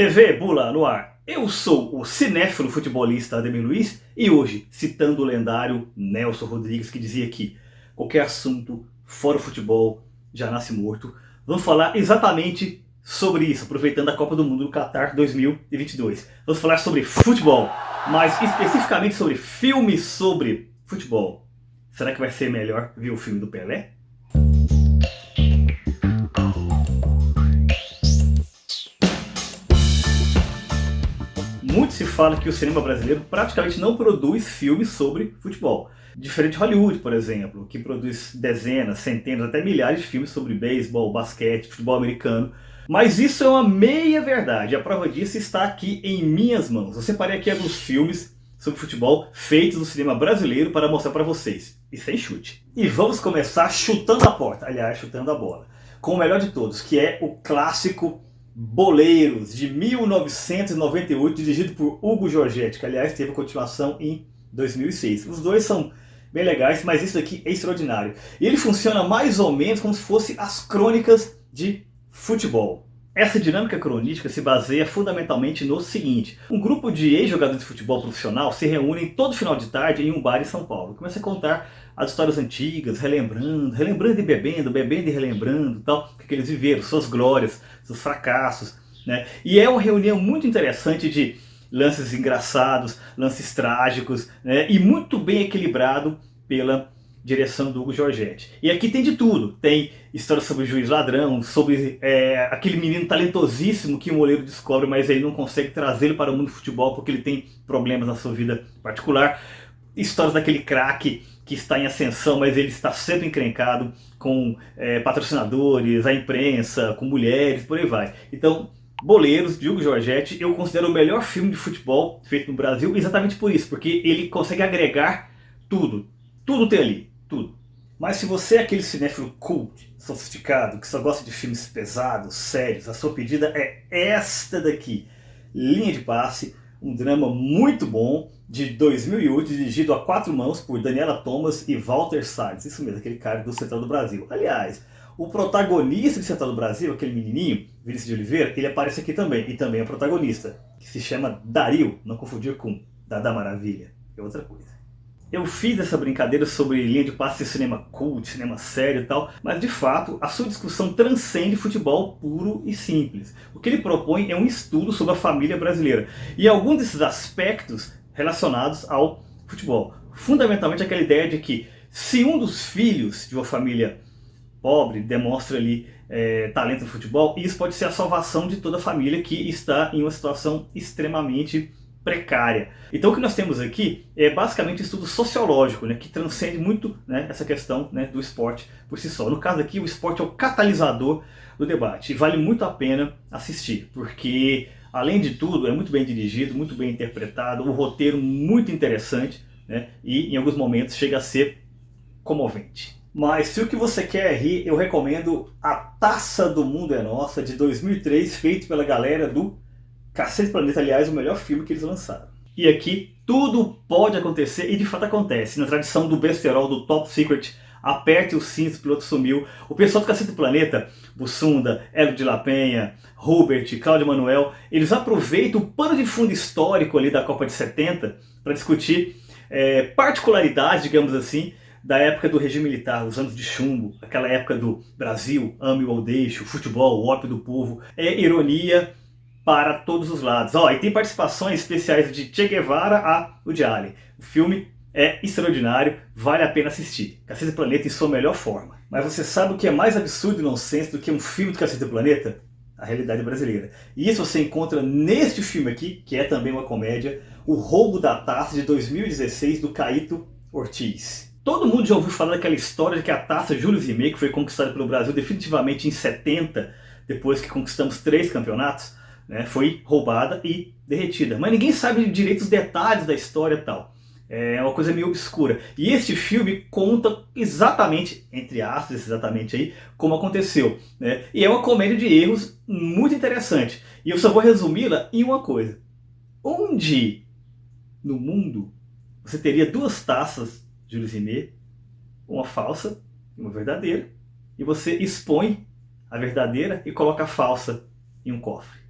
TV Bula no ar. Eu sou o cinéfilo futebolista Ademir Luiz e hoje, citando o lendário Nelson Rodrigues, que dizia que qualquer assunto fora o futebol já nasce morto, vamos falar exatamente sobre isso, aproveitando a Copa do Mundo do Qatar 2022. Vamos falar sobre futebol, mas especificamente sobre filmes sobre futebol. Será que vai ser melhor ver o filme do Pelé? Muito se fala que o cinema brasileiro praticamente não produz filmes sobre futebol. Diferente de Hollywood, por exemplo, que produz dezenas, centenas, até milhares de filmes sobre beisebol, basquete, futebol americano. Mas isso é uma meia verdade. A prova disso está aqui em minhas mãos. Eu separei aqui alguns filmes sobre futebol feitos no cinema brasileiro para mostrar para vocês. E sem chute. E vamos começar chutando a porta. Aliás, chutando a bola. Com o melhor de todos, que é o clássico Boleiros, de 1998, dirigido por Hugo Giorgetti, que aliás teve a continuação em 2006. Os dois são bem legais, mas isso aqui é extraordinário. E ele funciona mais ou menos como se fosse as crônicas de futebol. Essa dinâmica cronística se baseia fundamentalmente no seguinte: um grupo de ex-jogadores de futebol profissional se reúnem todo final de tarde em um bar em São Paulo. Começa a contar as histórias antigas, relembrando e bebendo, bebendo e relembrando, tal, que eles viveram, suas glórias, seus fracassos, né? E é uma reunião muito interessante de lances engraçados, lances trágicos, né? E muito bem equilibrado pela direção do Hugo Giorgetti. E aqui tem de tudo. Tem histórias sobre o juiz ladrão, sobre aquele menino talentosíssimo que o Moleiro descobre, mas ele não consegue trazê-lo para o mundo do futebol porque ele tem problemas na sua vida particular. Histórias daquele craque que está em ascensão, mas ele está sempre encrencado com patrocinadores, a imprensa, com mulheres, por aí vai. Então, Boleiros, de Hugo Giorgetti, eu considero o melhor filme de futebol feito no Brasil, exatamente por isso, porque ele consegue agregar tudo. Tudo tem ali, tudo. Mas se você é aquele cinéfilo cult, sofisticado, que só gosta de filmes pesados, sérios, a sua pedida é esta daqui. Linha de Passe, um drama muito bom, de 2008, dirigido a quatro mãos por Daniela Thomas e Walter Salles. Isso mesmo, aquele cara do Central do Brasil. Aliás, o protagonista de Central do Brasil, aquele menininho, Vinícius de Oliveira, ele aparece aqui também, e também é protagonista, que se chama Dario, não confundir com Dada Maravilha, é outra coisa. Eu fiz essa brincadeira sobre linha de passe de cinema cult, cinema sério e tal, mas de fato a sua discussão transcende futebol puro e simples. O que ele propõe é um estudo sobre a família brasileira e alguns desses aspectos relacionados ao futebol. Fundamentalmente aquela ideia de que se um dos filhos de uma família pobre demonstra ali talento no futebol, isso pode ser a salvação de toda a família que está em uma situação extremamente precária. Então o que nós temos aqui é basicamente um estudo sociológico, né, que transcende muito, né, essa questão, né, do esporte por si só. No caso aqui, o esporte é o catalisador do debate e vale muito a pena assistir, porque além de tudo é muito bem dirigido, muito bem interpretado, o roteiro muito interessante, né, e em alguns momentos chega a ser comovente. Mas se o que você quer é rir, eu recomendo A Taça do Mundo é Nossa, de 2003, feito pela galera do Cacete Planeta, aliás, o melhor filme que eles lançaram. E aqui tudo pode acontecer, e de fato acontece. Na tradição do besterol, do Top Secret, aperte o cinto, o piloto sumiu. O pessoal do Cacete Planeta, Bussunda, Hélio de la Penha, Hubert, Cláudio Manuel, eles aproveitam o pano de fundo histórico ali da Copa de 70 para discutir particularidades, digamos assim, da época do regime militar, os anos de chumbo, aquela época do Brasil, ame ou deixe, o futebol, o ópio do povo, ironia para todos os lados. E tem participações especiais de Che Guevara a Woody Allen. O filme é extraordinário, vale a pena assistir. Cacete Planeta em sua melhor forma. Mas você sabe o que é mais absurdo e nonsense do que um filme do Cacete Planeta? A realidade brasileira. E isso você encontra neste filme aqui, que é também uma comédia, O Roubo da Taça, de 2016, do Caíto Ortiz. Todo mundo já ouviu falar daquela história de que a taça Jules Rimet, que foi conquistada pelo Brasil definitivamente em 70, depois que conquistamos 3 campeonatos, né, foi roubada e derretida. Mas ninguém sabe direito os detalhes da história e tal. É uma coisa meio obscura. E este filme conta exatamente, entre aspas, exatamente aí, como aconteceu, né? E é uma comédia de erros muito interessante. E eu só vou resumi-la em uma coisa. Onde no mundo você teria 2 taças Jules Rimet, uma falsa e uma verdadeira, e você expõe a verdadeira e coloca a falsa em um cofre?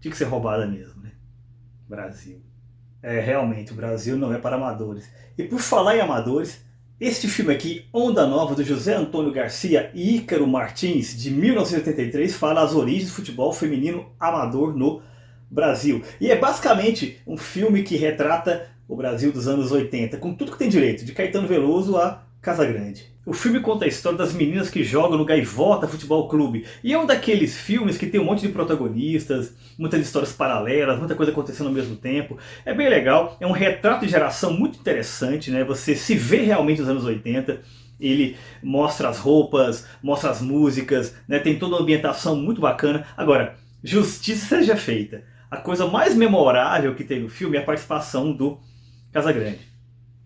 tinha que ser roubada mesmo, né? Brasil. É, realmente, o Brasil não é para amadores. E por falar em amadores, este filme aqui, Onda Nova, do José Antônio Garcia e Ícaro Martins, de 1983, fala as origens do futebol feminino amador no Brasil. E é basicamente um filme que retrata o Brasil dos anos 80, com tudo que tem direito, de Caetano Veloso a Casagrande. O filme conta a história das meninas que jogam no Gaivota Futebol Clube. E é um daqueles filmes que tem um monte de protagonistas, muitas histórias paralelas, muita coisa acontecendo ao mesmo tempo. É bem legal, é um retrato de geração muito interessante, né? Você se vê realmente nos anos 80. Ele mostra as roupas, mostra as músicas, né? Tem toda uma ambientação muito bacana. Agora, justiça seja feita. A coisa mais memorável que tem no filme é a participação do Casagrande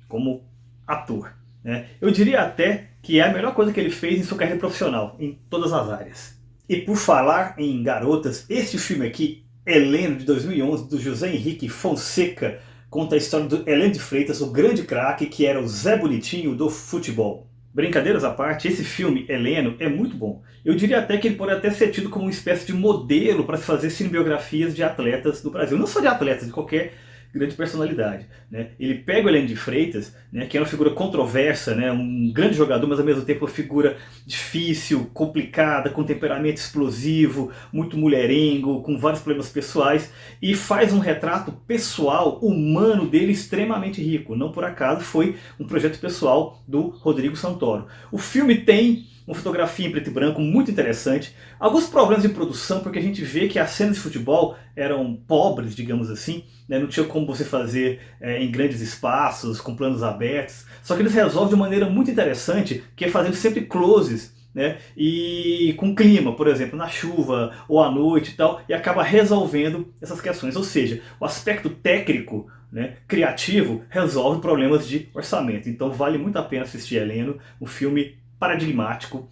como ator, né? Eu diria até que é a melhor coisa que ele fez em sua carreira profissional, em todas as áreas. E por falar em garotas, este filme aqui, Heleno, de 2011, do José Henrique Fonseca, conta a história do Heleno de Freitas, o grande craque que era o Zé Bonitinho do futebol. Brincadeiras à parte, esse filme, Heleno, é muito bom. Eu diria até que ele pode até ser tido como uma espécie de modelo para se fazer cinebiografias de atletas do Brasil. Não só de atletas, de qualquer grande personalidade, né? Ele pega o Heleno de Freitas, né, que é uma figura controversa, né, um grande jogador, mas ao mesmo tempo uma figura difícil, complicada, com temperamento explosivo, muito mulherengo, com vários problemas pessoais, e faz um retrato pessoal, humano dele extremamente rico. Não por acaso foi um projeto pessoal do Rodrigo Santoro. O filme tem uma fotografia em preto e branco muito interessante, alguns problemas de produção, porque a gente vê que as cenas de futebol eram pobres, digamos assim, né? Não tinha como você fazer em grandes espaços, com planos abertos, só que eles resolvem de uma maneira muito interessante, que é fazendo sempre closes, né? E com clima, por exemplo, na chuva ou à noite e tal, e acaba resolvendo essas questões, ou seja, o aspecto técnico, né, criativo, resolve problemas de orçamento. Então vale muito a pena assistir Heleno, um filme paradigmático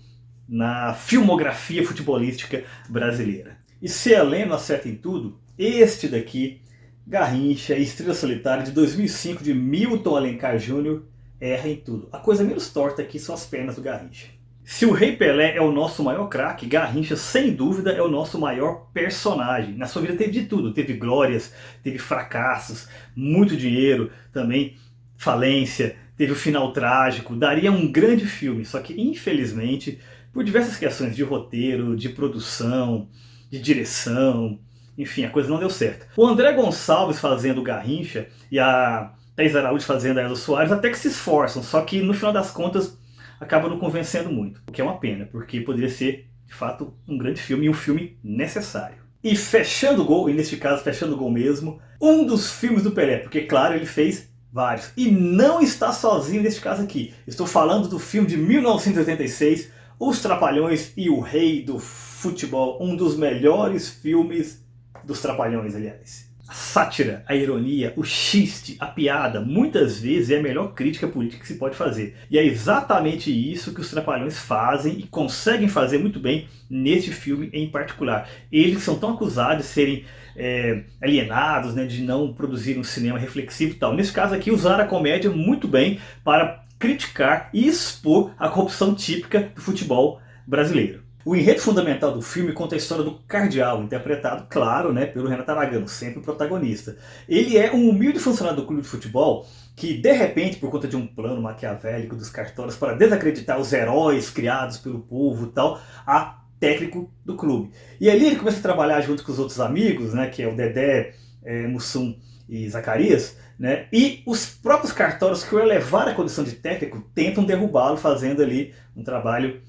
na filmografia futebolística brasileira. E se Heleno acerta em tudo, este daqui, Garrincha, Estrela Solitária, de 2005, de Milton Alencar Jr., erra em tudo. A coisa menos torta aqui são as pernas do Garrincha. Se o Rei Pelé é o nosso maior craque, Garrincha, sem dúvida, é o nosso maior personagem. Na sua vida teve de tudo, teve glórias, teve fracassos, muito dinheiro, também falência, teve o final trágico, daria um grande filme, só que infelizmente, por diversas questões de roteiro, de produção, de direção, enfim, a coisa não deu certo. O André Gonçalves fazendo o Garrincha e a Thaís Araújo fazendo a Elza Soares até que se esforçam, só que no final das contas acaba não convencendo muito, o que é uma pena, porque poderia ser de fato um grande filme e um filme necessário. E fechando o gol, e neste caso fechando o gol mesmo, um dos filmes do Pelé, porque claro, ele fez vários. E não está sozinho neste caso aqui. Estou falando do filme de 1986, Os Trapalhões e o Rei do Futebol. Um dos melhores filmes dos Trapalhões, aliás. A sátira, a ironia, o xiste, a piada, muitas vezes é a melhor crítica política que se pode fazer. E é exatamente isso que os Trapalhões fazem e conseguem fazer muito bem neste filme em particular. Eles são tão acusados de serem alienados, né, de não produzir um cinema reflexivo e tal. Nesse caso aqui, usaram a comédia muito bem para criticar e expor a corrupção típica do futebol brasileiro. O enredo fundamental do filme conta a história do Cardeal, interpretado, claro, né, pelo Renato Aragão, sempre o protagonista. Ele é um humilde funcionário do clube de futebol que, de repente, por conta de um plano maquiavélico dos cartórios para desacreditar os heróis criados pelo povo e tal, a técnico do clube. E ali ele começa a trabalhar junto com os outros amigos, né, que é o Dedé, Mussum e Zacarias, né, e os próprios cartórios que o elevaram à condição de técnico tentam derrubá-lo, fazendo ali um trabalho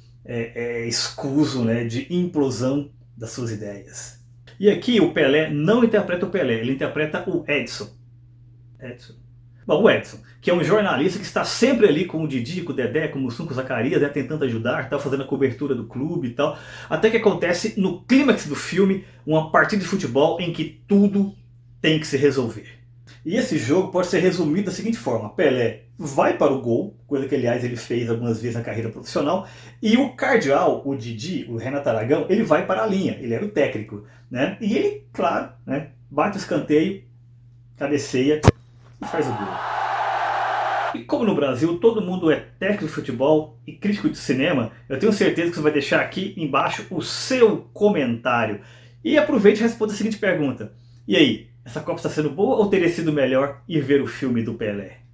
escuso, né, de implosão das suas ideias. E aqui o Pelé não interpreta o Pelé, ele interpreta o Edson. Bom, o Edson, que é um jornalista que está sempre ali com o Didi, com o Dedé, com o Mussum, com o Zacarias, né, tentando ajudar, tá, fazendo a cobertura do clube e tal, até que acontece no clímax do filme uma partida de futebol em que tudo tem que se resolver. E esse jogo pode ser resumido da seguinte forma: Pelé vai para o gol, coisa que aliás ele fez algumas vezes na carreira profissional, e o Cardeal, o Didi, o Renato Aragão, ele vai para a linha, ele era o técnico, né? E ele, claro, né, bate o escanteio, cabeceia e faz o gol. E como no Brasil todo mundo é técnico de futebol e crítico de cinema, eu tenho certeza que você vai deixar aqui embaixo o seu comentário. E aproveite e responda a seguinte pergunta. E aí, essa Copa está sendo boa ou teria sido melhor ir ver o filme do Pelé?